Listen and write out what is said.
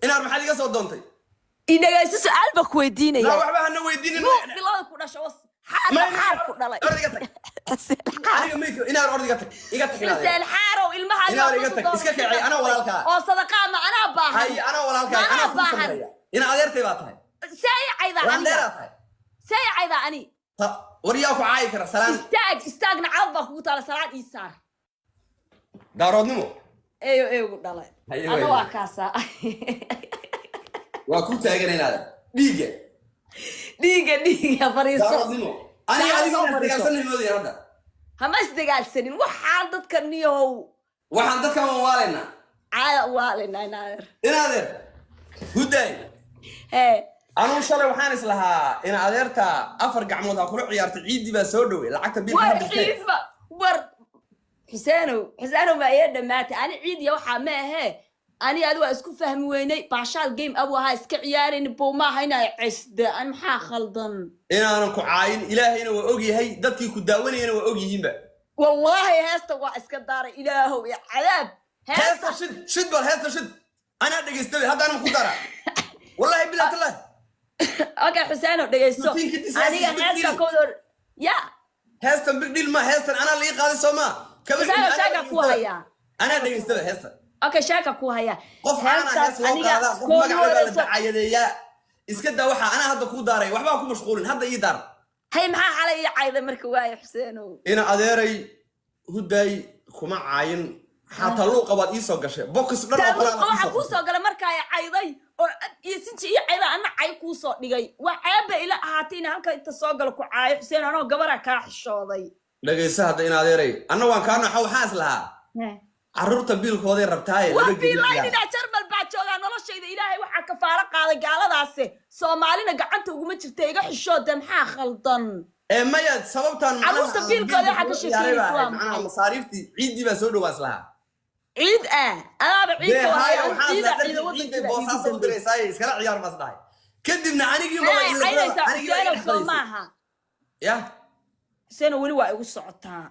إن أنا محل قصة ودونتي إذا جالس سؤال بكويدين لا يا وحبة هنا ويدين مو بلاد كنا شو حار كنا لا أرضي قتك أنا ميك إن أنا أرضي قتك إقتك بس الحار والمها إن أنا قتك إسكت أنا ولا الكا أو صدقاء ما أنا باهن هاي أنا ولا الكا أنا باهن إن أديرتي باتها ساي عيدا أني ساي عيدا أني ورياكو عايكرا سلام استاجنا عضك وطال سلام إيسار دارود نمو ايوه قلت له انا واكاسا وكنت اجرين هذا دقيقه فريسو دارود نمو انا هذه استقالسني مودي هذا هما استقالسنين waxaan dadka niyow waxaan dadka waalina waalina naadir inaadir huday anu shalay waxaan islahaa in adeerta afar gacmood ha kula ciyaartay ciidi baa soo dhaway lacagta biilka war حسانو ما يدماتي أنا عيد يا وحى ما هي أنا أدوى اسكو فهم ويني باشال جيم أبوها اسك عيارين بوما هنا عسد أنا محا خلطن أنا كعاين إلهي أنا وأوجي هي دتي كداوني أنا وأوجي هنا والله هاستا واسك دار إلهه يا عذاب هاستا شد بال هاستا شد أنا دقي استوي هذا أنا مخدرة والله بالله الله أوكي حسانو دقي سو أنا هاستا كودر يا هاستا بديل ما هاستا أنا اللي قاعد سوما حسانو شاكا كوهايا أنا دقي استوي هاستا اوكي شاكا كوهايا قف انا هاس لو قادا قف مغعبه دعايديا اسكا دا waxa ana hadda ku daaray waxba ku mashquulin hadda ii daar hay maxaa xalay caayda marka waay Xuseeno ina adeeray huday kuma caayin xataa loo qabaad ii soo gashay box dhan oo qora waxa ku soo galay marka ay caayday oo isinci ii caayda ana caay ku soo dhigay waxaaba ila ahaatiin halka inta soo gal ku caayo Xuseeno anoo gabara ka xishooday dhageysa hadda ina adeeray ana waan ka naxo waxaas lahaa عرورتا بيلكودي ربتاي لا بيلاي إذا جرمل باجوغا noloshayda ilaahay waxa ka faara qaaday gaaladaasi Soomaalina gacanta ugu ma jirtay iga xishooda maxaa khaldan maya sababtan عرورتا بيلكودي waxa ka shaqeeyay macnaha masaariifti ciidii baa soo dhawaas laha ciid ana ciid ciid boosaas u direysay iskala ciyaar masdahay kadibna anigii ma anigii Soomaha ya sano wali waa igu socotaa